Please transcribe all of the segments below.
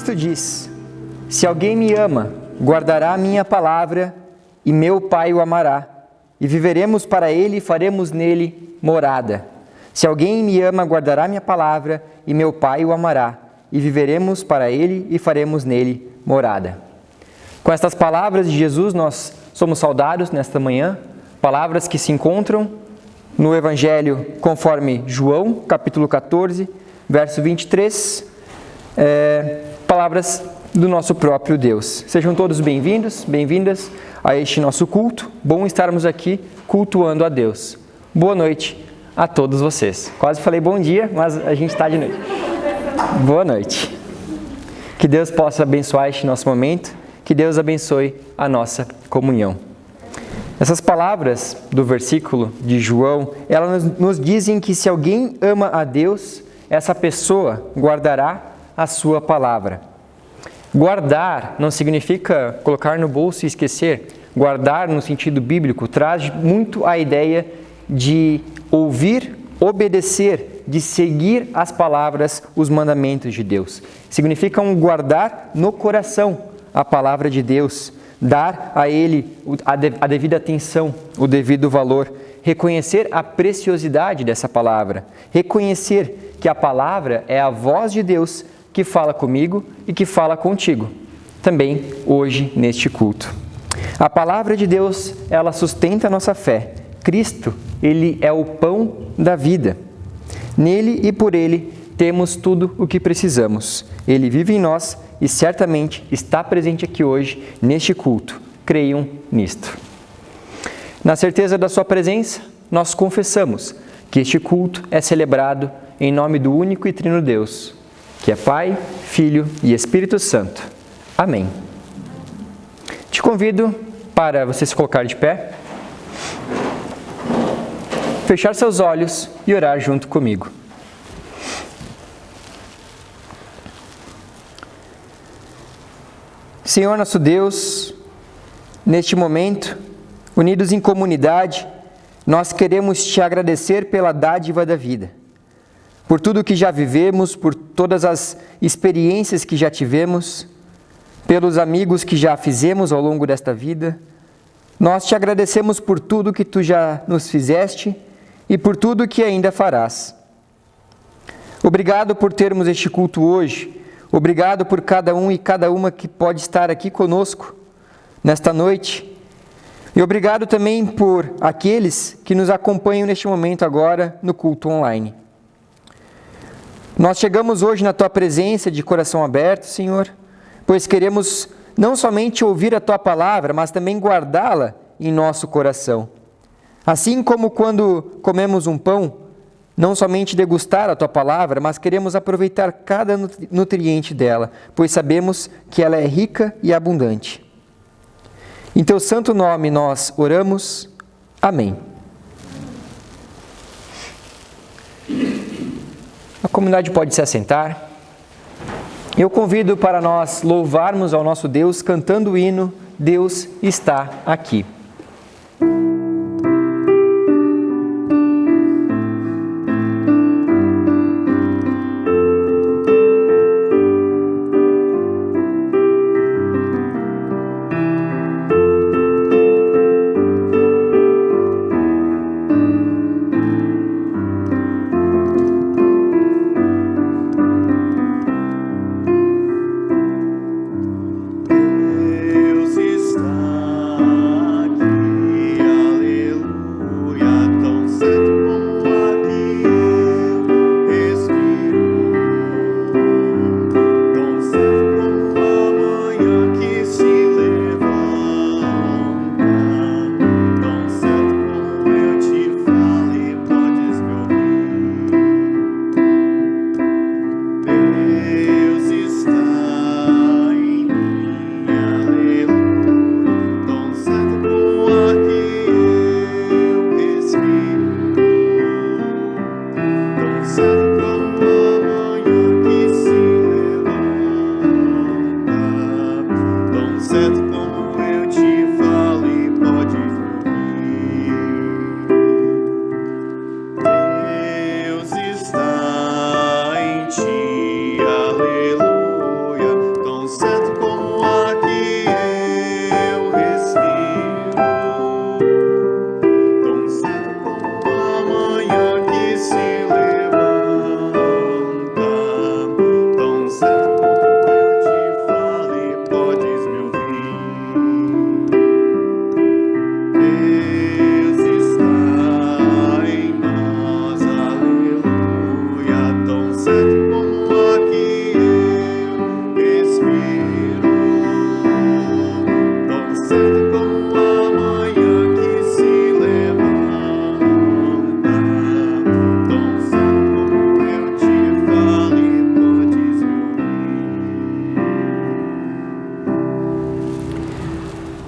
Cristo diz: se alguém me ama, guardará a minha palavra, e meu Pai o amará, e viveremos para ele e faremos nele morada. Se alguém me ama, guardará a minha palavra, e meu Pai o amará, e viveremos para ele e faremos nele morada. Com estas palavras de Jesus, nós somos saudados nesta manhã, palavras que se encontram no Evangelho conforme João, capítulo 14, verso 23, palavras do nosso próprio Deus. Sejam todos bem-vindos, bem-vindas a este nosso culto. Bom estarmos aqui cultuando a Deus. Boa noite a todos vocês. Quase falei bom dia, mas a gente está de noite. Boa noite. Que Deus possa abençoar este nosso momento, que Deus abençoe a nossa comunhão. Essas palavras do versículo de João, elas nos dizem que se alguém ama a Deus, essa pessoa guardará a sua palavra. Guardar não significa colocar no bolso e esquecer. Guardar, no sentido bíblico, traz muito a ideia de ouvir, obedecer, de seguir as palavras, os mandamentos de Deus. Significa guardar no coração a palavra de Deus, dar a Ele a devida atenção, o devido valor, reconhecer a preciosidade dessa palavra, reconhecer que a palavra é a voz de Deus que fala comigo e que fala contigo, também hoje neste culto. A palavra de Deus, ela sustenta a nossa fé. Cristo, Ele é o pão da vida. Nele e por Ele temos tudo o que precisamos. Ele vive em nós e certamente está presente aqui hoje, neste culto. Creiam nisto. Na certeza da sua presença, nós confessamos que este culto é celebrado em nome do único e trino Deus, que é Pai, Filho e Espírito Santo. Amém. Te convido para você se colocar de pé, fechar seus olhos e orar junto comigo. Senhor nosso Deus, neste momento, unidos em comunidade, nós queremos te agradecer pela dádiva da vida, por tudo que já vivemos, por todas as experiências que já tivemos, pelos amigos que já fizemos ao longo desta vida. Nós te agradecemos por tudo que tu já nos fizeste e por tudo que ainda farás. Obrigado por termos este culto hoje. Obrigado por cada um e cada uma que pode estar aqui conosco nesta noite. E obrigado também por aqueles que nos acompanham neste momento agora no culto online. Nós chegamos hoje na Tua presença de coração aberto, Senhor, pois queremos não somente ouvir a Tua palavra, mas também guardá-la em nosso coração. Assim como quando comemos um pão, não somente degustar a Tua palavra, mas queremos aproveitar cada nutriente dela, pois sabemos que ela é rica e abundante. Em Teu santo nome nós oramos. Amém. A comunidade pode se assentar. Eu convido para nós louvarmos ao nosso Deus cantando o hino Deus está aqui.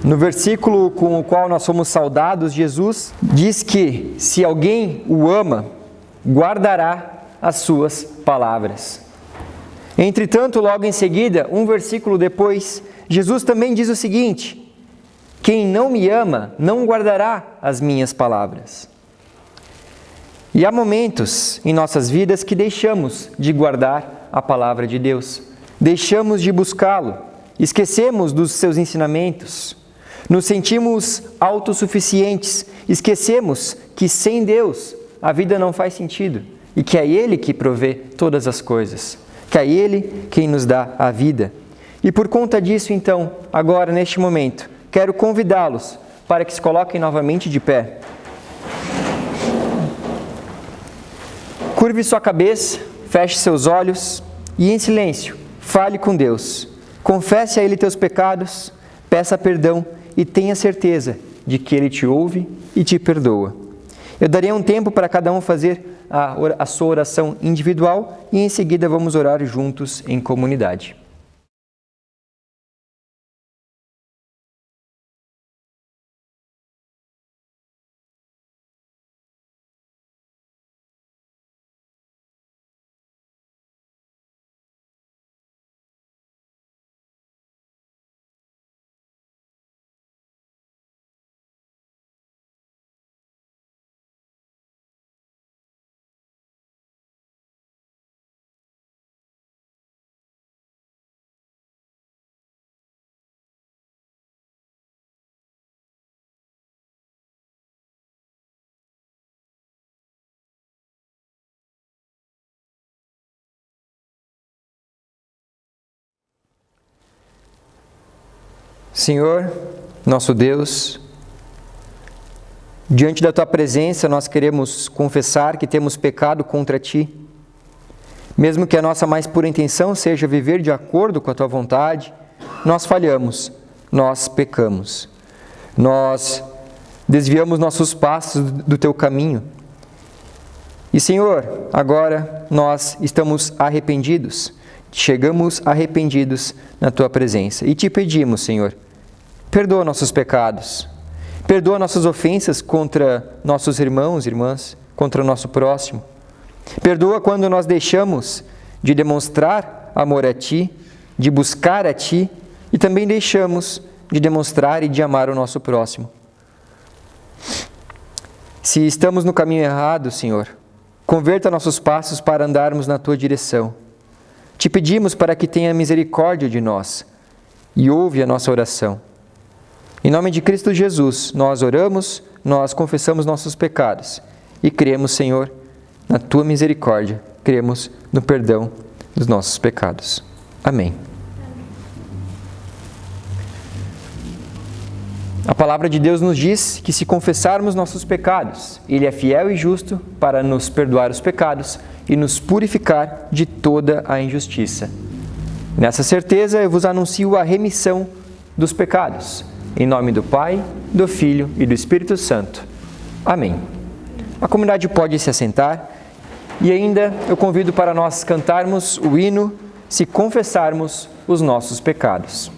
No versículo com o qual nós somos saudados, Jesus diz que se alguém o ama, guardará as suas palavras. Entretanto, logo em seguida, um versículo depois, Jesus também diz o seguinte: quem não me ama, não guardará as minhas palavras. E há momentos em nossas vidas que deixamos de guardar a palavra de Deus, deixamos de buscá-lo, esquecemos dos seus ensinamentos, nos sentimos autossuficientes, esquecemos que sem Deus a vida não faz sentido e que é Ele que provê todas as coisas, que é Ele quem nos dá a vida. E por conta disso, então, agora neste momento, quero convidá-los para que se coloquem novamente de pé. Curve sua cabeça, feche seus olhos e em silêncio, fale com Deus. Confesse a Ele teus pecados, peça perdão e tenha certeza de que Ele te ouve e te perdoa. Eu darei um tempo para cada um fazer a sua oração individual e em seguida vamos orar juntos em comunidade. Senhor, nosso Deus, diante da Tua presença nós queremos confessar que temos pecado contra Ti. Mesmo que a nossa mais pura intenção seja viver de acordo com a Tua vontade, nós falhamos, nós pecamos. Nós desviamos nossos passos do Teu caminho. E Senhor, agora nós estamos arrependidos, chegamos arrependidos na Tua presença e Te pedimos, Senhor, perdoa nossos pecados, perdoa nossas ofensas contra nossos irmãos e irmãs, contra o nosso próximo. Perdoa quando nós deixamos de demonstrar amor a Ti, de buscar a Ti e também deixamos de demonstrar e de amar o nosso próximo. Se estamos no caminho errado, Senhor, converta nossos passos para andarmos na Tua direção. Te pedimos para que tenha misericórdia de nós e ouve a nossa oração. Em nome de Cristo Jesus, nós oramos, nós confessamos nossos pecados e cremos, Senhor, na Tua misericórdia, cremos no perdão dos nossos pecados. Amém. A palavra de Deus nos diz que se confessarmos nossos pecados, Ele é fiel e justo para nos perdoar os pecados e nos purificar de toda a injustiça. Nessa certeza, eu vos anuncio a remissão dos pecados. Em nome do Pai, do Filho e do Espírito Santo. Amém. A comunidade pode se assentar e ainda eu convido para nós cantarmos o hino Se Confessarmos os Nossos Pecados.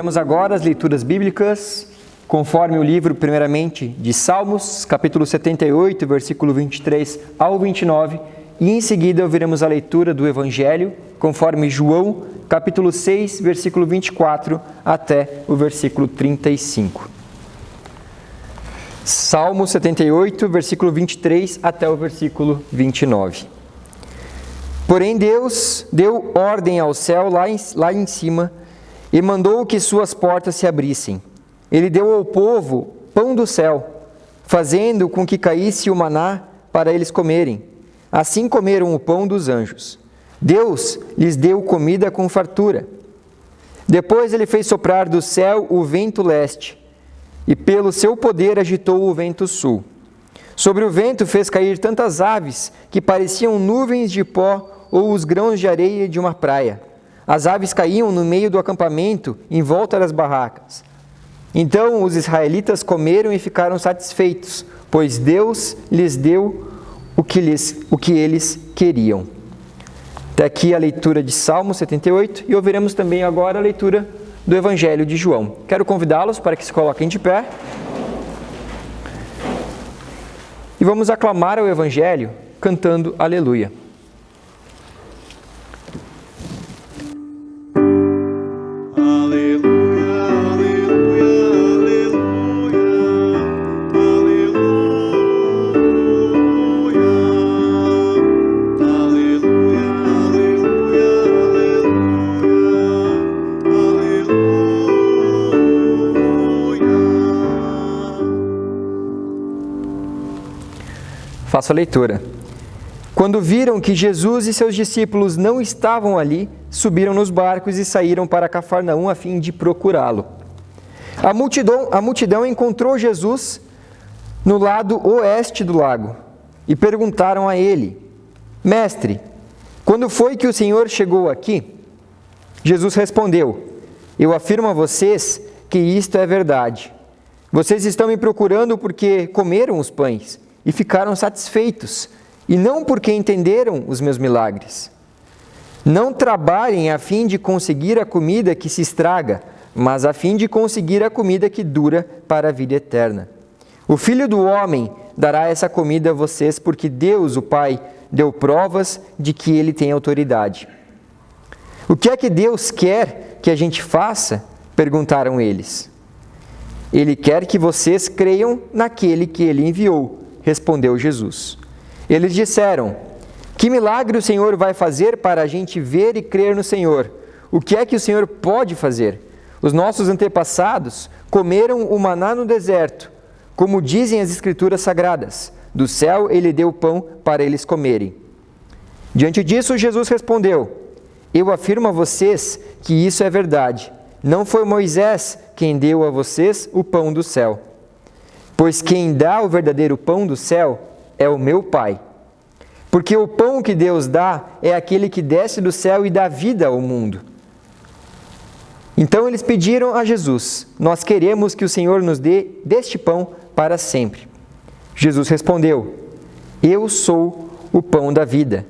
Ouviremos agora as leituras bíblicas, conforme o livro, primeiramente, de Salmos, capítulo 78, versículo 23 ao 29, e em seguida ouviremos a leitura do Evangelho, conforme João, capítulo 6, versículo 24 até o versículo 35. Salmo 78, versículo 23 até o versículo 29. Porém Deus deu ordem ao céu lá em cima e mandou que suas portas se abrissem. Ele deu ao povo pão do céu, fazendo com que caísse o maná para eles comerem. Assim comeram o pão dos anjos. Deus lhes deu comida com fartura. Depois ele fez soprar do céu o vento leste, e pelo seu poder agitou o vento sul. Sobre o vento fez cair tantas aves que pareciam nuvens de pó ou os grãos de areia de uma praia. As aves caíam no meio do acampamento, em volta das barracas. Então os israelitas comeram e ficaram satisfeitos, pois Deus lhes deu o que eles queriam. Até aqui a leitura de Salmo 78 e ouviremos também agora a leitura do Evangelho de João. Quero convidá-los para que se coloquem de pé. E vamos aclamar o Evangelho cantando Aleluia. Faço a leitura. Quando viram que Jesus e seus discípulos não estavam ali, subiram nos barcos e saíram para Cafarnaum a fim de procurá-lo. A multidão encontrou Jesus no lado oeste do lago e perguntaram a ele: Mestre, quando foi que o Senhor chegou aqui? Jesus respondeu: Eu afirmo a vocês que isto é verdade. Vocês estão me procurando porque comeram os pães e ficaram satisfeitos, e não porque entenderam os meus milagres. Não trabalhem a fim de conseguir a comida que se estraga, mas a fim de conseguir a comida que dura para a vida eterna. O Filho do Homem dará essa comida a vocês, porque Deus, o Pai, deu provas de que Ele tem autoridade. O que é que Deus quer que a gente faça? Perguntaram eles. Ele quer que vocês creiam naquele que Ele enviou, respondeu Jesus. Eles disseram: Que milagre o Senhor vai fazer para a gente ver e crer no Senhor? O que é que o Senhor pode fazer? Os nossos antepassados comeram o maná no deserto, como dizem as Escrituras Sagradas. Do céu Ele deu pão para eles comerem. Diante disso, Jesus respondeu: Eu afirmo a vocês que isso é verdade. Não foi Moisés quem deu a vocês o pão do céu. Pois quem dá o verdadeiro pão do céu é o meu Pai. Porque o pão que Deus dá é aquele que desce do céu e dá vida ao mundo. Então eles pediram a Jesus: Nós queremos que o Senhor nos dê deste pão para sempre. Jesus respondeu: Eu sou o pão da vida.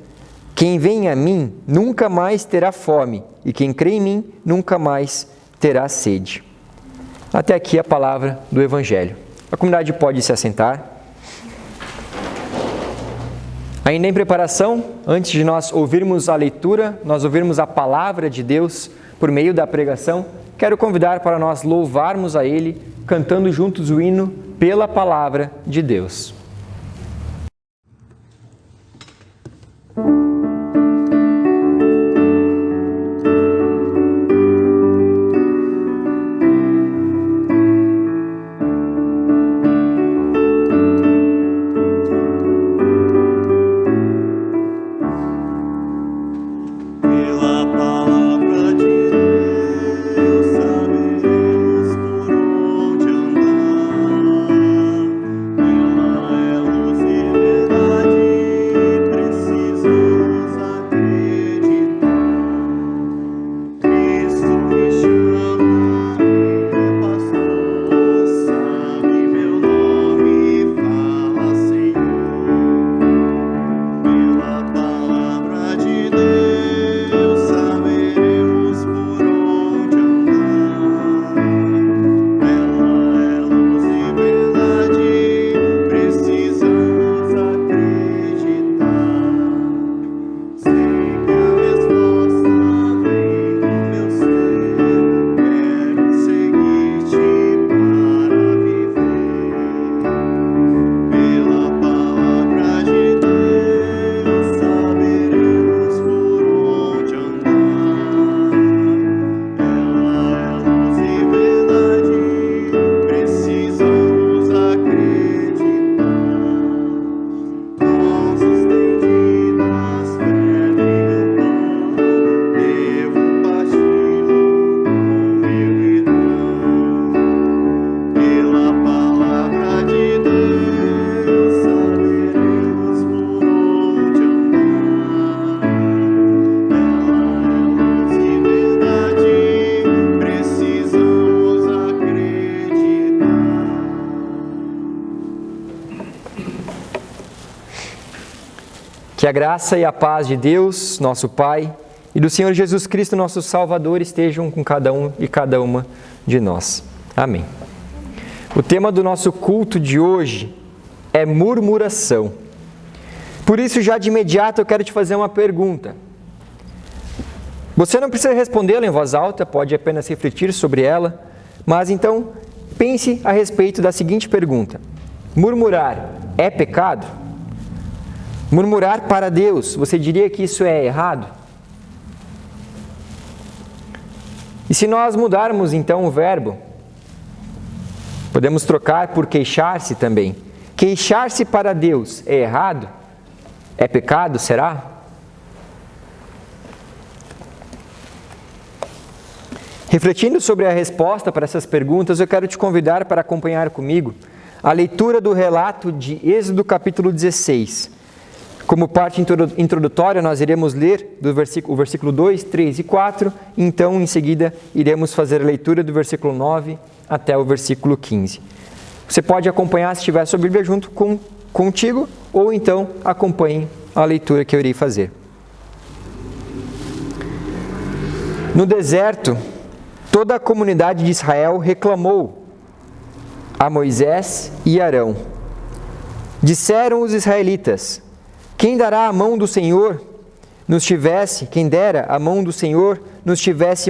Quem vem a mim nunca mais terá fome, e quem crê em mim nunca mais terá sede. Até aqui a palavra do Evangelho. A comunidade pode se assentar. Ainda em preparação, antes de nós ouvirmos a leitura, nós ouvirmos a palavra de Deus por meio da pregação, quero convidar para nós louvarmos a Ele, cantando juntos o hino Pela Palavra de Deus. Saberemos por onde andar. Que a graça e a paz de Deus, nosso Pai, e do Senhor Jesus Cristo, nosso Salvador, estejam com cada um e cada uma de nós. Amém. O tema do nosso culto de hoje é murmuração. Por isso, já de imediato, eu quero te fazer uma pergunta. Você não precisa respondê-la em voz alta, pode apenas refletir sobre ela, mas então pense a respeito da seguinte pergunta: murmurar é pecado? Murmurar para Deus, você diria que isso é errado? E se nós mudarmos então o verbo, podemos trocar por queixar-se também. Queixar-se para Deus é errado? É pecado, será? Refletindo sobre a resposta para essas perguntas, eu quero te convidar para acompanhar comigo a leitura do relato de Êxodo capítulo 16. Como parte introdutória, nós iremos ler o versículo 2, 3 e 4, então, em seguida, iremos fazer a leitura do versículo 9 até o versículo 15. Você pode acompanhar, se estiver a sua Bíblia junto contigo, ou então acompanhe a leitura que eu irei fazer. No deserto, toda a comunidade de Israel reclamou a Moisés e Arão. Disseram os israelitas: quem dera a mão do Senhor nos tivesse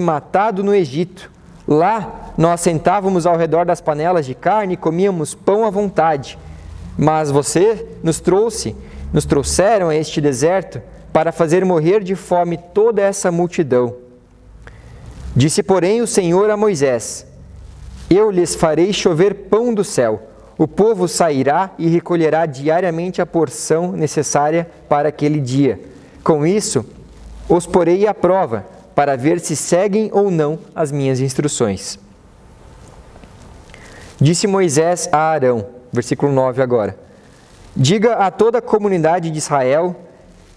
matado no Egito. Lá nós sentávamos ao redor das panelas de carne e comíamos pão à vontade. Mas você nos trouxeram a este deserto para fazer morrer de fome toda essa multidão. Disse, porém, o Senhor a Moisés: eu lhes farei chover pão do céu. O povo sairá e recolherá diariamente a porção necessária para aquele dia. Com isso, os porei à prova, para ver se seguem ou não as minhas instruções. Disse Moisés a Arão, versículo 9 agora: diga a toda a comunidade de Israel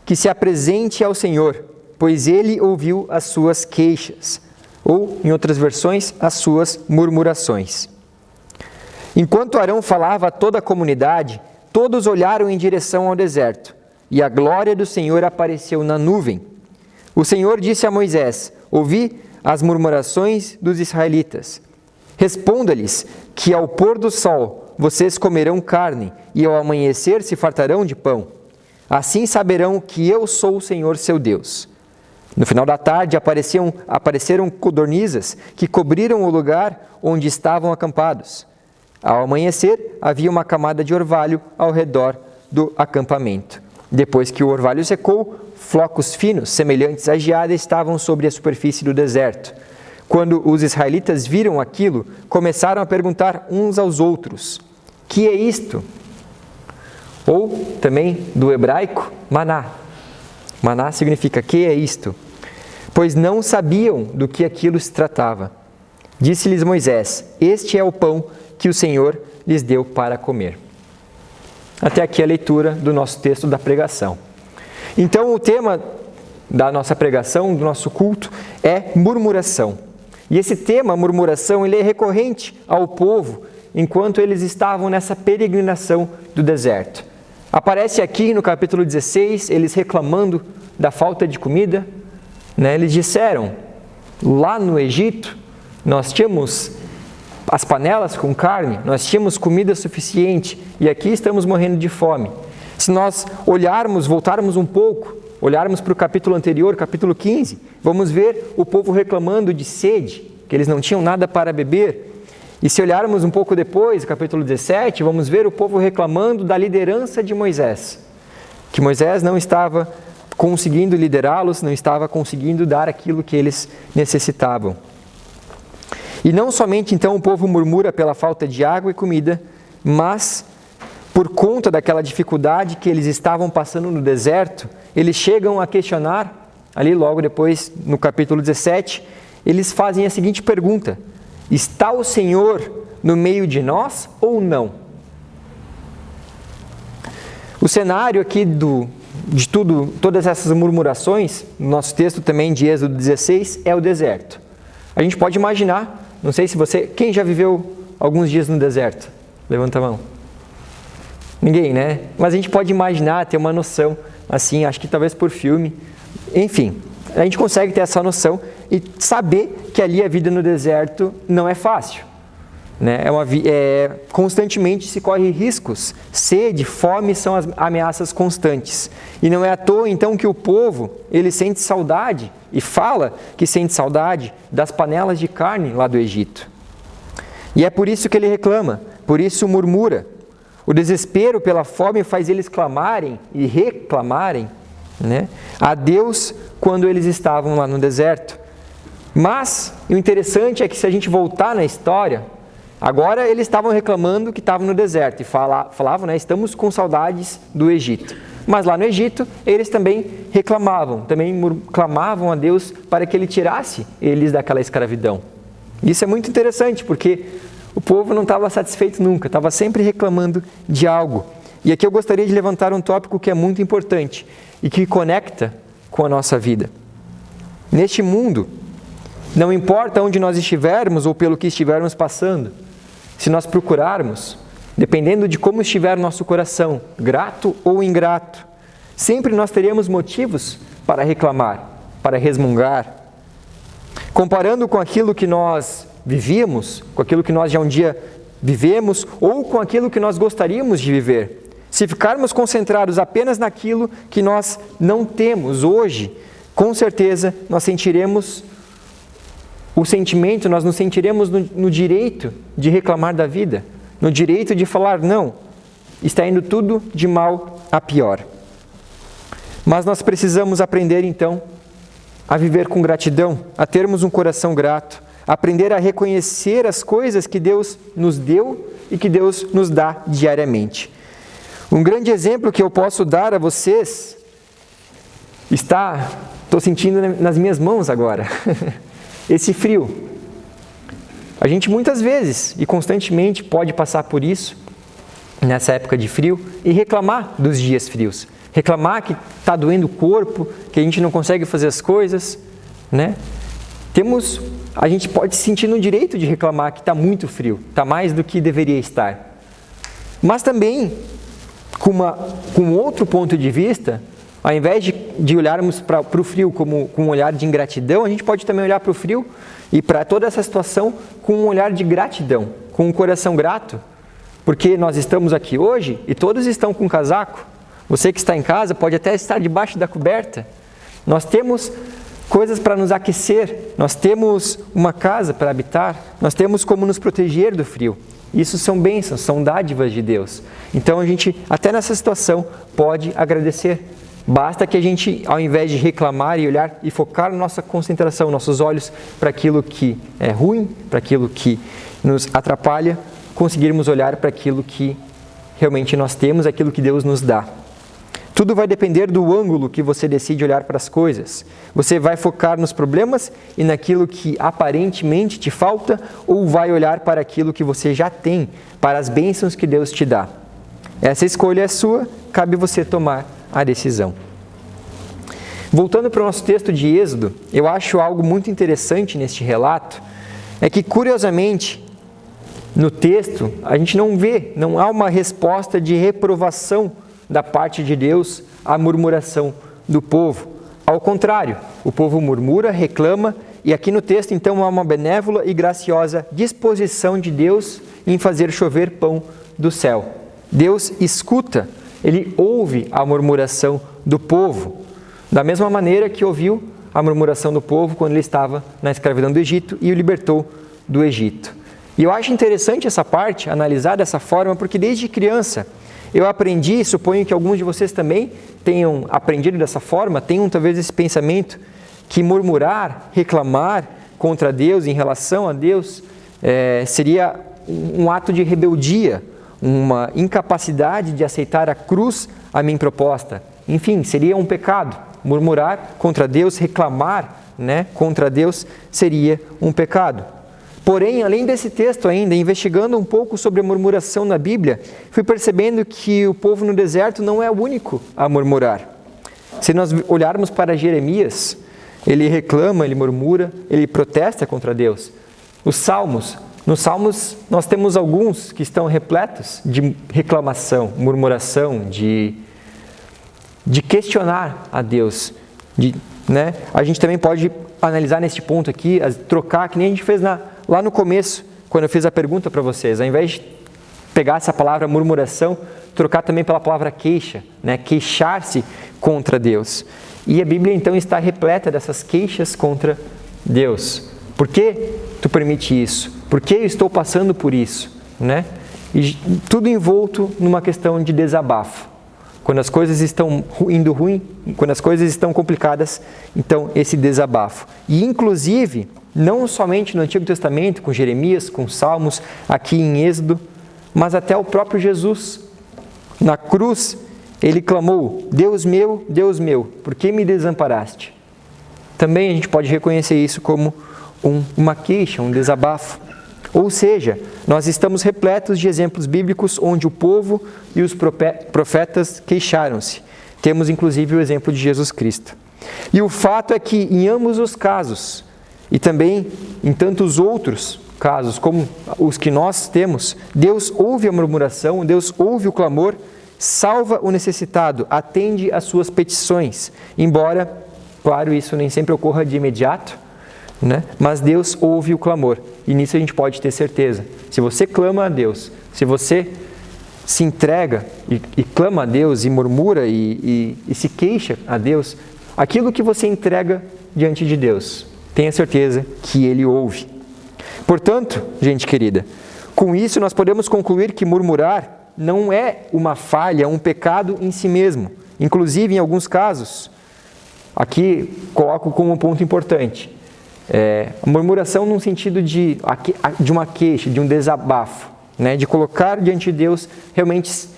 que se apresente ao Senhor, pois ele ouviu as suas queixas. Ou, em outras versões, as suas murmurações. Enquanto Arão falava a toda a comunidade, todos olharam em direção ao deserto, e a glória do Senhor apareceu na nuvem. O Senhor disse a Moisés: ouvi as murmurações dos israelitas. Responda-lhes que ao pôr do sol vocês comerão carne, e ao amanhecer se fartarão de pão. Assim saberão que eu sou o Senhor seu Deus. No final da tarde apareceram codornizes que cobriram o lugar onde estavam acampados. Ao amanhecer, havia uma camada de orvalho ao redor do acampamento. Depois que o orvalho secou, flocos finos, semelhantes à geada, estavam sobre a superfície do deserto. Quando os israelitas viram aquilo, começaram a perguntar uns aos outros: que é isto? Ou, também, do hebraico, maná. Maná significa que é isto? Pois não sabiam do que aquilo se tratava. Disse-lhes Moisés: este é o pão que o Senhor lhes deu para comer. Até aqui a leitura do nosso texto da pregação. Então, o tema da nossa pregação, do nosso culto, é murmuração. E esse tema, murmuração, ele é recorrente ao povo enquanto eles estavam nessa peregrinação do deserto. Aparece aqui no capítulo 16, eles reclamando da falta de comida. Eles disseram: lá no Egito, nós tínhamos as panelas com carne, nós tínhamos comida suficiente e aqui estamos morrendo de fome. Se nós voltarmos um pouco, olharmos para o capítulo anterior, capítulo 15, vamos ver o povo reclamando de sede, que eles não tinham nada para beber. E se olharmos um pouco depois, capítulo 17, vamos ver o povo reclamando da liderança de Moisés, que Moisés não estava conseguindo liderá-los, não estava conseguindo dar aquilo que eles necessitavam. E não somente então o povo murmura pela falta de água e comida, mas por conta daquela dificuldade que eles estavam passando no deserto, eles chegam a questionar, ali logo depois no capítulo 17, eles fazem a seguinte pergunta: está o Senhor no meio de nós ou não? O cenário aqui de todas essas murmurações, no nosso texto também de Êxodo 16, é o deserto. A gente pode imaginar, não sei se quem já viveu alguns dias no deserto? Levanta a mão. Ninguém, né? Mas a gente pode imaginar, ter uma noção assim, acho que talvez por filme. Enfim, a gente consegue ter essa noção e saber que ali a vida no deserto não é fácil. Né? Constantemente se corre riscos, sede, fome são as ameaças constantes. E não é à toa então que o povo, ele sente saudade e fala que sente saudade das panelas de carne lá do Egito. E é por isso que ele reclama, por isso murmura. O desespero pela fome faz eles clamarem e reclamarem, né, a Deus quando eles estavam lá no deserto. Mas o interessante é que se a gente voltar na história, agora eles estavam reclamando que estavam no deserto e falavam, né, estamos com saudades do Egito. Mas lá no Egito, eles também reclamavam, também clamavam a Deus para que Ele tirasse eles daquela escravidão. Isso é muito interessante, porque o povo não estava satisfeito nunca, estava sempre reclamando de algo. E aqui eu gostaria de levantar um tópico que é muito importante e que conecta com a nossa vida. Neste mundo, não importa onde nós estivermos ou pelo que estivermos passando, se nós procurarmos, dependendo de como estiver o nosso coração, grato ou ingrato, sempre nós teremos motivos para reclamar, para resmungar. Comparando com aquilo que nós vivíamos, com aquilo que nós já um dia vivemos, ou com aquilo que nós gostaríamos de viver. Se ficarmos concentrados apenas naquilo que nós não temos hoje, com certeza nós sentiremos o sentimento, nós nos sentiremos no direito de reclamar da vida, no direito de falar, não, está indo tudo de mal a pior. Mas nós precisamos aprender então a viver com gratidão, a termos um coração grato, aprender a reconhecer as coisas que Deus nos deu e que Deus nos dá diariamente. Um grande exemplo que eu posso dar a vocês estou sentindo nas minhas mãos agora, esse frio. A gente muitas vezes e constantemente pode passar por isso, nessa época de frio, e reclamar dos dias frios. Reclamar que está doendo o corpo, que a gente não consegue fazer as coisas, né? A gente pode se sentir no direito de reclamar que está muito frio, está mais do que deveria estar. Mas também, com outro ponto de vista, ao invés de olharmos para o frio com um olhar de ingratidão, a gente pode também olhar para o frio e para toda essa situação com um olhar de gratidão, com um coração grato, porque nós estamos aqui hoje e todos estão com casaco. Você que está em casa pode até estar debaixo da coberta. Nós temos coisas para nos aquecer, nós temos uma casa para habitar, nós temos como nos proteger do frio. Isso são bênçãos, são dádivas de Deus. Então a gente, até nessa situação, pode agradecer. Basta que a gente, ao invés de reclamar e olhar e focar nossa concentração, nossos olhos para aquilo que é ruim, para aquilo que nos atrapalha, conseguirmos olhar para aquilo que realmente nós temos, aquilo que Deus nos dá. Tudo vai depender do ângulo que você decide olhar para as coisas. Você vai focar nos problemas e naquilo que aparentemente te falta, ou vai olhar para aquilo que você já tem, para as bênçãos que Deus te dá. Essa escolha é sua, cabe você tomar a decisão. Voltando para o nosso texto de Êxodo, eu acho algo muito interessante neste relato, é que curiosamente, no texto, a gente não há uma resposta de reprovação da parte de Deus à murmuração do povo. Ao contrário, o povo murmura, reclama, e aqui no texto então há uma benévola e graciosa disposição de Deus em fazer chover pão do céu. Deus escuta, Ele ouve a murmuração do povo, da mesma maneira que ouviu a murmuração do povo quando ele estava na escravidão do Egito e o libertou do Egito. E eu acho interessante essa parte, analisar dessa forma, porque desde criança eu aprendi, suponho que alguns de vocês também tenham aprendido dessa forma, tenham talvez esse pensamento que murmurar, reclamar contra Deus, em relação a Deus, seria um ato de rebeldia, uma incapacidade de aceitar a cruz a mim proposta. Enfim, seria um pecado. Murmurar contra Deus, reclamar, contra Deus, seria um pecado. Porém, além desse texto ainda, investigando um pouco sobre a murmuração na Bíblia, fui percebendo que o povo no deserto não é o único a murmurar. Se nós olharmos para Jeremias, ele reclama, ele murmura, ele protesta contra Deus. Nos Salmos nós temos alguns que estão repletos de reclamação, murmuração, de de questionar a Deus. Né? A gente também pode analisar neste ponto aqui, trocar, que nem a gente fez lá no começo, quando eu fiz a pergunta para vocês. Ao invés de pegar essa palavra murmuração, trocar também pela palavra queixa, né? Queixar-se contra Deus. E a Bíblia então está repleta dessas queixas contra Deus. Por que tu permite isso? Por que eu estou passando por isso? Né? E tudo envolto numa questão de desabafo. Quando as coisas estão indo ruim, quando as coisas estão complicadas, então esse desabafo. E inclusive, não somente no Antigo Testamento, com Jeremias, com Salmos, aqui em Êxodo, mas até o próprio Jesus. Na cruz, ele clamou: Deus meu, por que me desamparaste? Também a gente pode reconhecer isso como uma queixa, um desabafo. Ou seja, nós estamos repletos de exemplos bíblicos onde o povo e os profetas queixaram-se. Temos inclusive o exemplo de Jesus Cristo. E o fato é que em ambos os casos, e também em tantos outros casos como os que nós temos, Deus ouve a murmuração, Deus ouve o clamor, salva o necessitado, atende às suas petições. Embora, claro, isso nem sempre ocorra de imediato, né? Mas Deus ouve o clamor, e nisso a gente pode ter certeza. Se você clama a Deus, se você se entrega e clama a Deus e murmura e se queixa a Deus, aquilo que você entrega diante de Deus, tenha certeza que Ele ouve. Portanto, gente querida, com isso nós podemos concluir que murmurar não é uma falha, um pecado em si mesmo. Inclusive, em alguns casos, aqui coloco como um ponto importante, a murmuração no sentido de uma queixa, de um desabafo, né? De colocar diante de Deus, realmente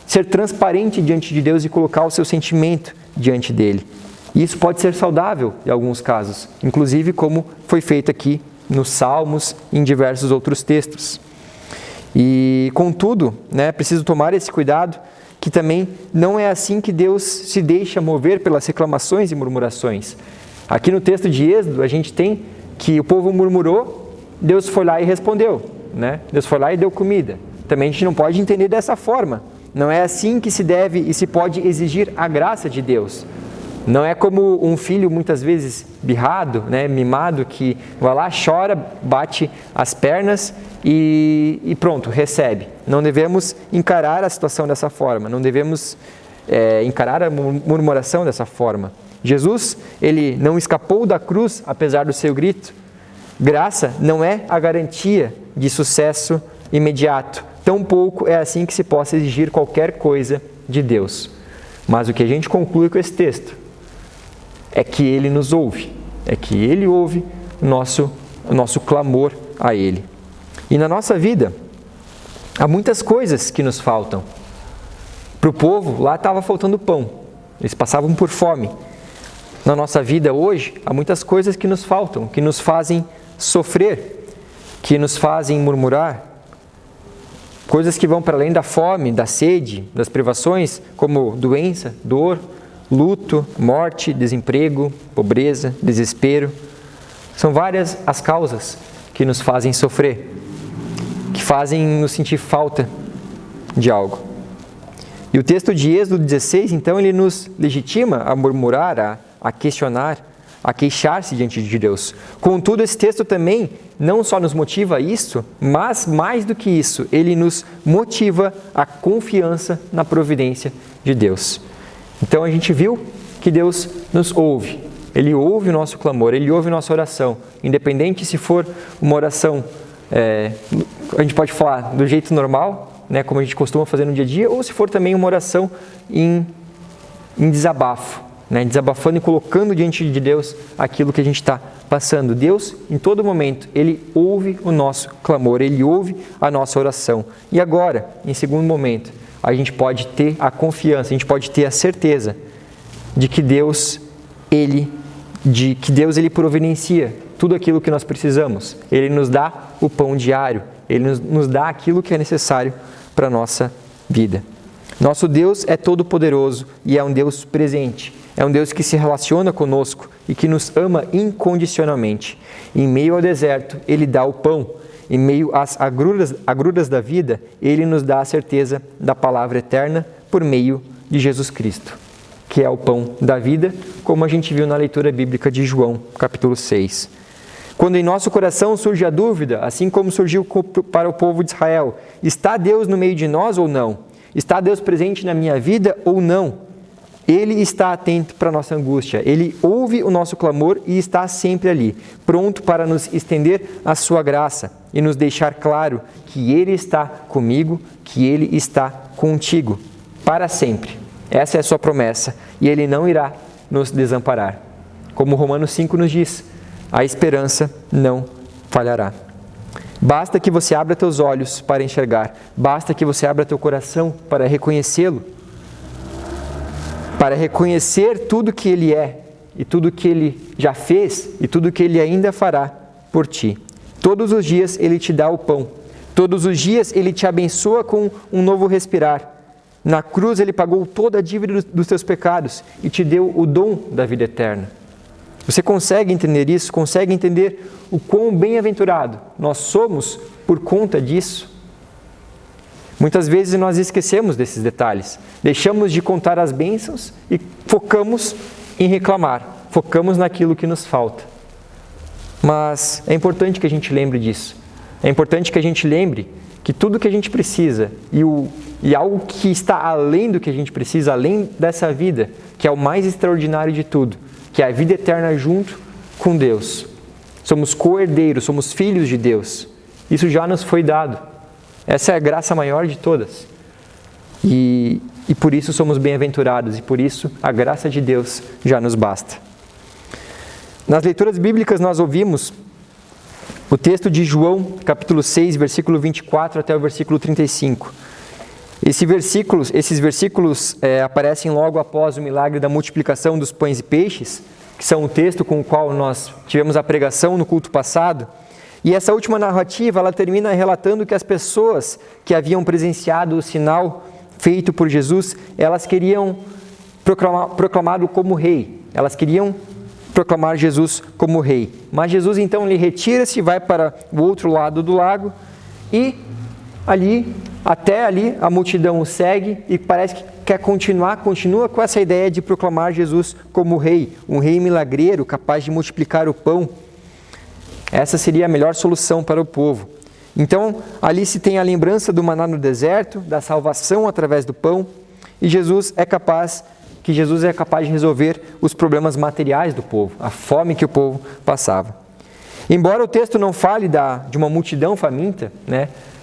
ser transparente diante de Deus e colocar o seu sentimento diante dele. E isso pode ser saudável em alguns casos, inclusive como foi feito aqui nos Salmos e em diversos outros textos. E, contudo, né, preciso tomar esse cuidado, que também não é assim que Deus se deixa mover pelas reclamações e murmurações. Aqui no texto de Êxodo, a gente tem que o povo murmurou, Deus foi lá e respondeu, né? Deus foi lá e deu comida. Também a gente não pode entender dessa forma. Não é assim que se deve e se pode exigir a graça de Deus. Não é como um filho muitas vezes birrado, né, mimado, que vai lá, chora, bate as pernas e pronto, recebe. Não devemos encarar a situação dessa forma, não devemos encarar a murmuração dessa forma. Jesus, ele não escapou da cruz apesar do seu grito. Graça não é a garantia de sucesso imediato. Tampouco é assim que se possa exigir qualquer coisa de Deus. Mas o que a gente conclui com esse texto é que Ele nos ouve, é que Ele ouve o nosso clamor a Ele. E na nossa vida, há muitas coisas que nos faltam. Para o povo, lá estava faltando pão, eles passavam por fome. Na nossa vida hoje, há muitas coisas que nos faltam, que nos fazem sofrer, que nos fazem murmurar. Coisas que vão para além da fome, da sede, das privações, como doença, dor, luto, morte, desemprego, pobreza, desespero. São várias as causas que nos fazem sofrer, que fazem nos sentir falta de algo. E o texto de Êxodo 16, então, ele nos legitima a murmurar, a questionar, a queixar-se diante de Deus. Contudo, esse texto também não só nos motiva a isso, mas mais do que isso, ele nos motiva a confiança na providência de Deus. Então a gente viu que Deus nos ouve, Ele ouve o nosso clamor, Ele ouve a nossa oração, independente se for uma oração, a gente pode falar do jeito normal, né, como a gente costuma fazer no dia a dia, ou se for também uma oração em desabafo, né, desabafando e colocando diante de Deus aquilo que a gente está passando. Deus, em todo momento, Ele ouve o nosso clamor, Ele ouve a nossa oração. E agora, em segundo momento, a gente pode ter a confiança, a gente pode ter a certeza de que Deus, Ele providencia tudo aquilo que nós precisamos. Ele nos dá o pão diário, Ele nos dá aquilo que é necessário para a nossa vida. Nosso Deus é todo-poderoso e é um Deus presente. É um Deus que se relaciona conosco e que nos ama incondicionalmente. Em meio ao deserto, Ele dá o pão. Em meio às agruras da vida, Ele nos dá a certeza da palavra eterna por meio de Jesus Cristo. que é o pão da vida, como a gente viu na leitura bíblica de João, capítulo 6. Quando em nosso coração surge a dúvida, assim como surgiu para o povo de Israel, está Deus no meio de nós ou não? Está Deus presente na minha vida ou não? Ele está atento para a nossa angústia, Ele ouve o nosso clamor e está sempre ali, pronto para nos estender a sua graça e nos deixar claro que Ele está comigo, que Ele está contigo, para sempre. Essa é a sua promessa e Ele não irá nos desamparar. Como Romanos 5 nos diz, a esperança não falhará. Basta que você abra teus olhos para enxergar, basta que você abra teu coração para reconhecê-lo, para reconhecer tudo que Ele é, e tudo que Ele já fez, e tudo que Ele ainda fará por ti. Todos os dias Ele te dá o pão, todos os dias Ele te abençoa com um novo respirar. Na cruz Ele pagou toda a dívida dos teus pecados e te deu o dom da vida eterna. Você consegue entender isso? Consegue entender o quão bem-aventurado nós somos por conta disso? Muitas vezes nós esquecemos desses detalhes, deixamos de contar as bênçãos e focamos em reclamar, focamos naquilo que nos falta. Mas é importante que a gente lembre disso, é importante que a gente lembre que tudo que a gente precisa e algo que está além do que a gente precisa, além dessa vida, que é o mais extraordinário de tudo, que é a vida eterna junto com Deus. Somos co-herdeiros, somos filhos de Deus, isso já nos foi dado. Essa é a graça maior de todas. E por isso somos bem-aventurados, e por isso a graça de Deus já nos basta. Nas leituras bíblicas nós ouvimos o texto de João, capítulo 6, versículo 24 até o versículo 35. Esses versículos aparecem logo após o milagre da multiplicação dos pães e peixes, que são o texto com o qual nós tivemos a pregação no culto passado. E essa última narrativa, ela termina relatando que as pessoas que haviam presenciado o sinal feito por Jesus, elas queriam proclamá-lo como rei. Elas queriam proclamar Jesus como rei. Mas Jesus então ele retira-se, vai para o outro lado do lago e até ali a multidão o segue e parece que quer continua com essa ideia de proclamar Jesus como rei, um rei milagreiro capaz de multiplicar o pão. Essa seria a melhor solução para o povo. Então, ali se tem a lembrança do maná no deserto, da salvação através do pão, e Jesus é capaz de resolver os problemas materiais do povo, a fome que o povo passava. Embora o texto não fale de uma multidão faminta,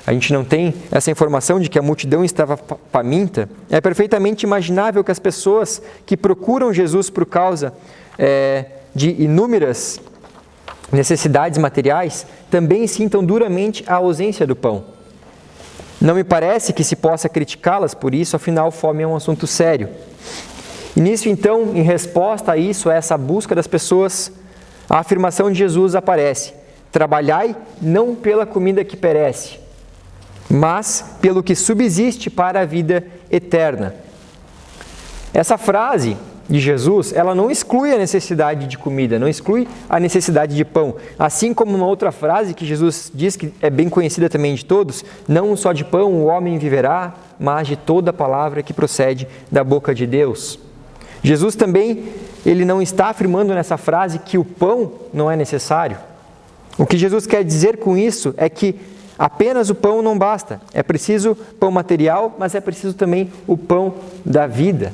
a gente não tem essa informação de que a multidão estava faminta, é perfeitamente imaginável que as pessoas que procuram Jesus por causa de inúmeras necessidades materiais também sintam duramente a ausência do pão. Não me parece que se possa criticá-las por isso, afinal, fome é um assunto sério. E nisso, então, em resposta a isso, a essa busca das pessoas, a afirmação de Jesus aparece: trabalhai não pela comida que perece, mas pelo que subsiste para a vida eterna. Essa frase de Jesus, ela não exclui a necessidade de comida, não exclui a necessidade de pão. Assim como uma outra frase que Jesus diz, que é bem conhecida também de todos: não só de pão o homem viverá, mas de toda palavra que procede da boca de Deus. Jesus também, ele não está afirmando nessa frase que o pão não é necessário. O que Jesus quer dizer com isso é que apenas o pão não basta. É preciso pão material, mas é preciso também o pão da vida.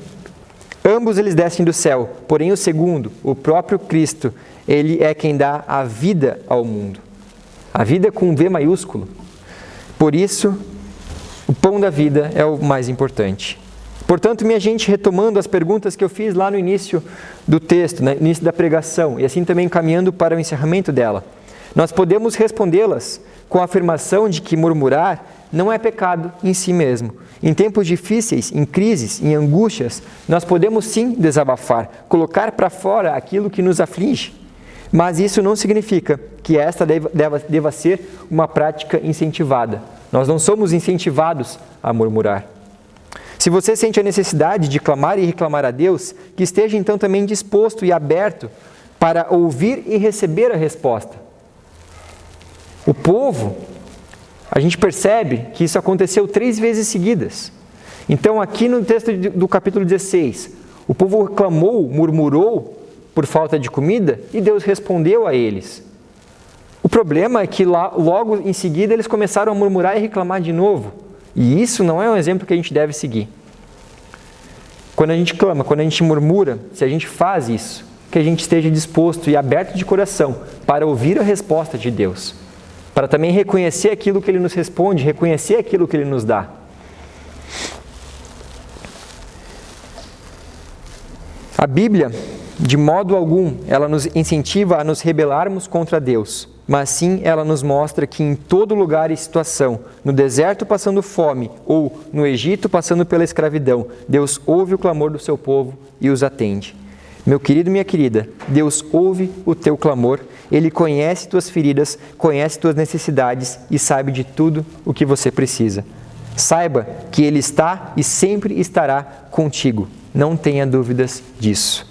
Ambos eles descem do céu, porém o segundo, o próprio Cristo, ele é quem dá a vida ao mundo. A vida com V maiúsculo. Por isso, o pão da vida é o mais importante. Portanto, minha gente, retomando as perguntas que eu fiz lá no início do texto, no início da pregação, e assim também caminhando para o encerramento dela, nós podemos respondê-las com a afirmação de que murmurar não é pecado em si mesmo. Em tempos difíceis, em crises, em angústias, nós podemos sim desabafar, colocar para fora aquilo que nos aflige. Mas isso não significa que esta deva ser uma prática incentivada. Nós não somos incentivados a murmurar. Se você sente a necessidade de clamar e reclamar a Deus, que esteja então também disposto e aberto para ouvir e receber a resposta. O povo, a gente percebe que isso aconteceu 3 vezes seguidas. Então, aqui no texto do capítulo 16, O povo clamou, murmurou por falta de comida e Deus respondeu a eles. O problema é que logo em seguida eles começaram a murmurar e reclamar de novo. E isso não é um exemplo que a gente deve seguir. Quando a gente clama, quando a gente murmura, se a gente faz isso, que a gente esteja disposto e aberto de coração para ouvir a resposta de Deus, para também reconhecer aquilo que Ele nos responde, reconhecer aquilo que Ele nos dá. A Bíblia, de modo algum, ela nos incentiva a nos rebelarmos contra Deus, mas sim ela nos mostra que em todo lugar e situação, no deserto passando fome ou no Egito passando pela escravidão, Deus ouve o clamor do seu povo e os atende. Meu querido, minha querida, Deus ouve o teu clamor, Ele conhece tuas feridas, conhece tuas necessidades e sabe de tudo o que você precisa. Saiba que Ele está e sempre estará contigo. Não tenha dúvidas disso.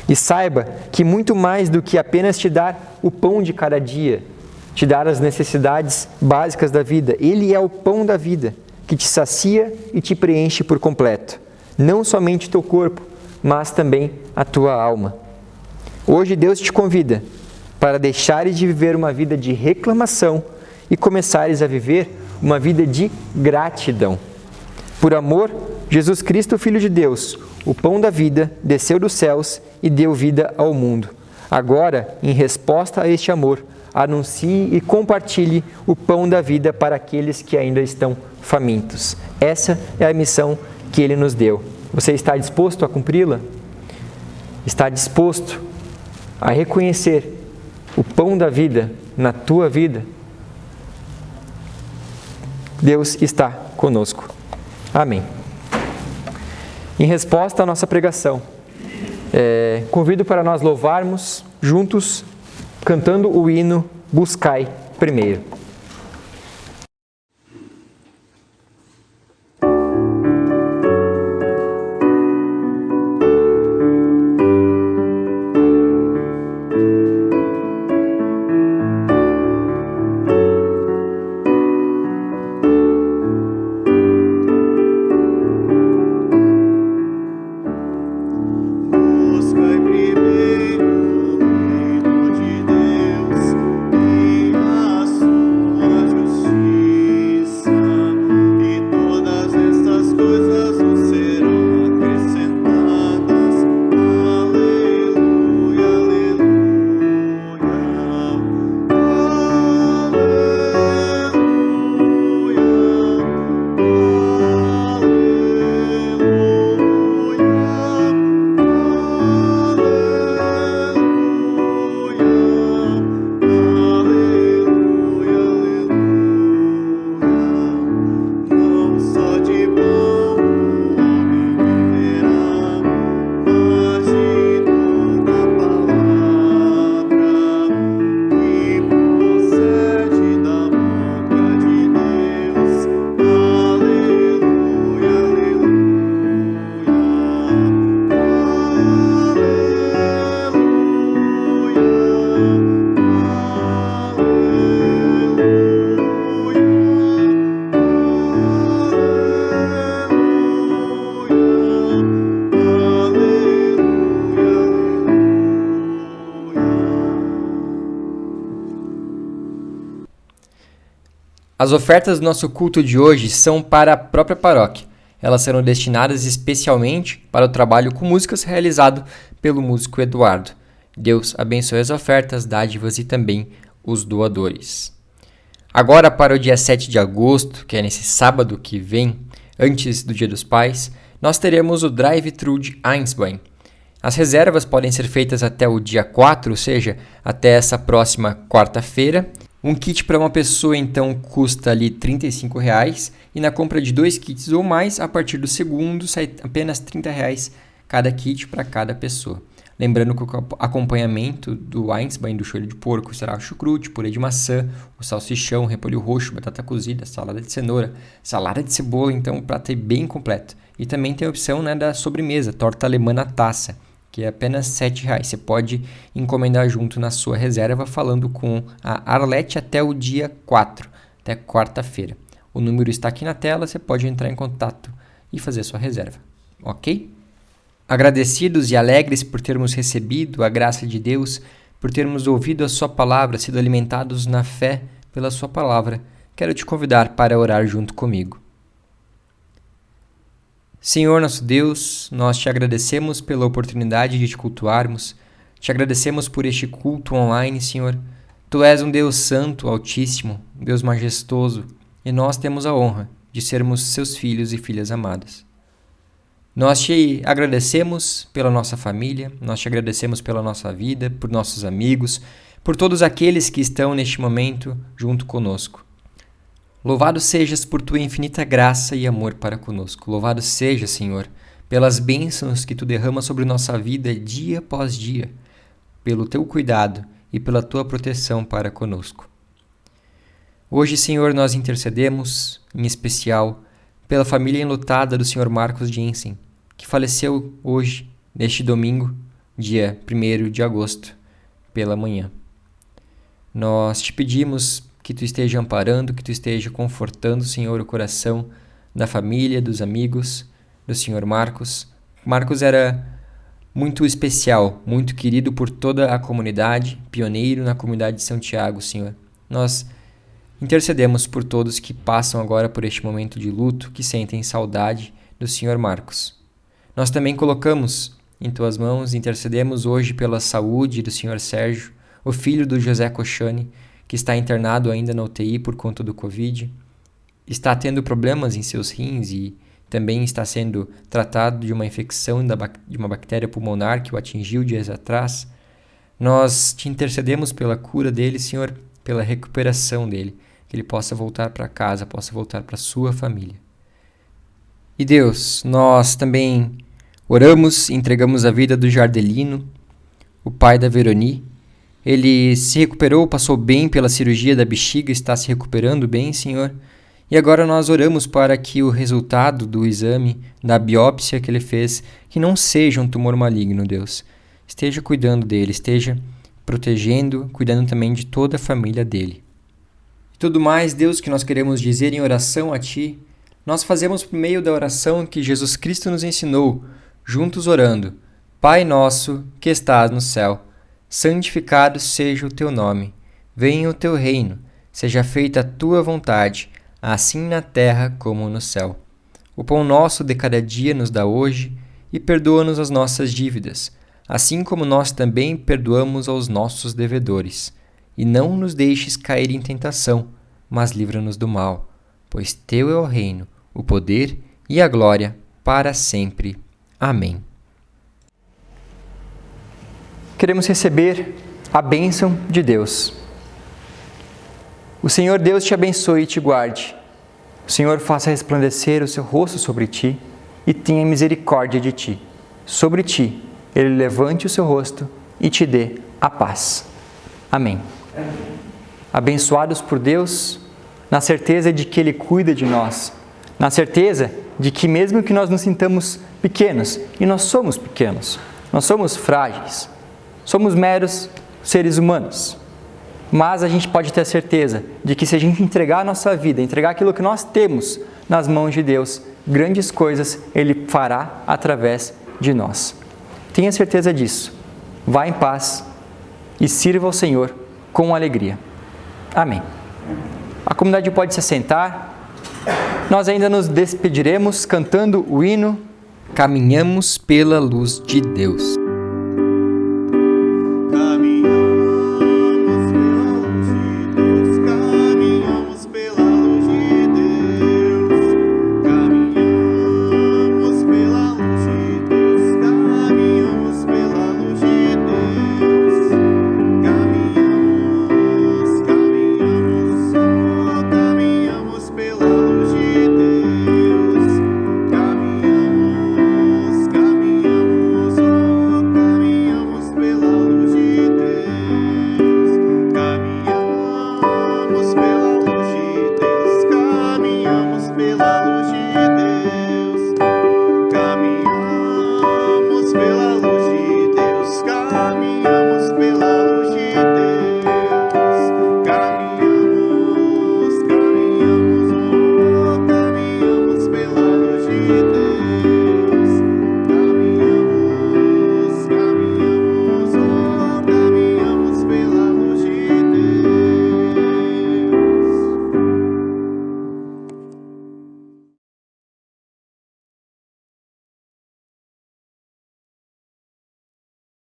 E saiba que muito mais do que apenas te dar o pão de cada dia, te dar as necessidades básicas da vida, Ele é o pão da vida, que te sacia e te preenche por completo. Não somente o teu corpo, mas também a tua alma. Hoje Deus te convida para deixares de viver uma vida de reclamação e começares a viver uma vida de gratidão. Por amor, Jesus Cristo, Filho de Deus, o pão da vida, desceu dos céus e deu vida ao mundo. Agora, em resposta a este amor, anuncie e compartilhe o pão da vida para aqueles que ainda estão famintos. Essa é a missão que Ele nos deu. Você está disposto a cumpri-la? Está disposto a reconhecer o pão da vida na tua vida? Deus está conosco. Amém. Em resposta à nossa pregação, convido para nós louvarmos juntos, cantando o hino Buscai Primeiro. As ofertas do nosso culto de hoje são para a própria paróquia. Elas serão destinadas especialmente para o trabalho com músicas realizado pelo músico Eduardo. Deus abençoe as ofertas, dádivas e também os doadores. Agora, para o dia 7 de agosto, que é nesse sábado que vem, antes do Dia dos Pais, nós teremos o Drive-Thru de Einsbein. As reservas podem ser feitas até o dia 4, ou seja, até essa próxima quarta-feira. Um kit para uma pessoa, então, custa ali R$ 35,00 e na compra de 2 kits ou mais, a partir do segundo, sai apenas R$ 30,00 cada kit para cada pessoa. Lembrando que o acompanhamento do Einsbein, do joelho de porco, será o chucrute, purê de maçã, o salsichão, repolho roxo, batata cozida, salada de cenoura, salada de cebola, então um prato bem completo. E também tem a opção, né, da sobremesa, torta alemã na taça, que é apenas R$ 7,00. Você pode encomendar junto na sua reserva falando com a Arlete até o dia 4, até quarta-feira. O número está aqui na tela, você pode entrar em contato e fazer sua reserva, ok? Agradecidos e alegres por termos recebido a graça de Deus, por termos ouvido a sua palavra, sido alimentados na fé pela sua palavra, quero te convidar para orar junto comigo. Senhor nosso Deus, nós te agradecemos pela oportunidade de te cultuarmos, te agradecemos por este culto online, Senhor. Tu és um Deus santo, altíssimo, um Deus majestoso, e nós temos a honra de sermos seus filhos e filhas amadas. Nós te agradecemos pela nossa família, nós te agradecemos pela nossa vida, por nossos amigos, por todos aqueles que estão neste momento junto conosco. Louvado sejas por tua infinita graça e amor para conosco. Louvado seja, Senhor, pelas bênçãos que tu derramas sobre nossa vida dia após dia, pelo teu cuidado e pela tua proteção para conosco. Hoje, Senhor, nós intercedemos, em especial, pela família enlutada do Sr. Marcos Jensen, que faleceu hoje, neste domingo, dia 1º de agosto, pela manhã. Nós te pedimos que tu esteja amparando, que tu esteja confortando, Senhor, o coração da família, dos amigos do Sr. Marcos. Marcos era muito especial, muito querido por toda a comunidade, pioneiro na comunidade de São Tiago, Senhor. Nós intercedemos por todos que passam agora por este momento de luto, que sentem saudade do Sr. Marcos. Nós também colocamos em tuas mãos, intercedemos hoje pela saúde do Sr. Sérgio, o filho do José Cochani, que está internado ainda na UTI por conta do Covid, está tendo problemas em seus rins e também está sendo tratado de uma infecção de uma bactéria pulmonar que o atingiu dias atrás. Nós te intercedemos pela cura dele, Senhor, pela recuperação dele, que ele possa voltar para casa, possa voltar para sua família. E Deus, nós também oramos e entregamos a vida do Jardelino, o pai da Veroni. Ele se recuperou, passou bem pela cirurgia da bexiga, está se recuperando bem, Senhor. E agora nós oramos para que o resultado do exame, da biópsia que ele fez, que não seja um tumor maligno, Deus. Esteja cuidando dele, esteja protegendo, cuidando também de toda a família dele. E tudo mais, Deus, que nós queremos dizer em oração a Ti, nós fazemos por meio da oração que Jesus Cristo nos ensinou, juntos orando. Pai nosso, que estás no céu, santificado seja o teu nome. Venha o teu reino, seja feita a tua vontade, assim na terra como no céu. O pão nosso de cada dia nos dá hoje, e perdoa-nos as nossas dívidas, assim como nós também perdoamos aos nossos devedores. E não nos deixes cair em tentação, mas livra-nos do mal, pois teu é o reino, o poder e a glória para sempre. Amém. Queremos receber a bênção de Deus. O Senhor Deus te abençoe e te guarde. O Senhor faça resplandecer o seu rosto sobre ti e tenha misericórdia de ti. Sobre ti, Ele levante o seu rosto e te dê a paz. Amém. Abençoados por Deus, na certeza de que Ele cuida de nós, na certeza de que mesmo que nós nos sintamos pequenos, e nós somos pequenos, nós somos frágeis, somos meros seres humanos, mas a gente pode ter a certeza de que se a gente entregar a nossa vida, entregar aquilo que nós temos nas mãos de Deus, grandes coisas Ele fará através de nós. Tenha certeza disso. Vá em paz e sirva ao Senhor com alegria. Amém. A comunidade pode se assentar. Nós ainda nos despediremos cantando o hino Caminhamos pela luz de Deus.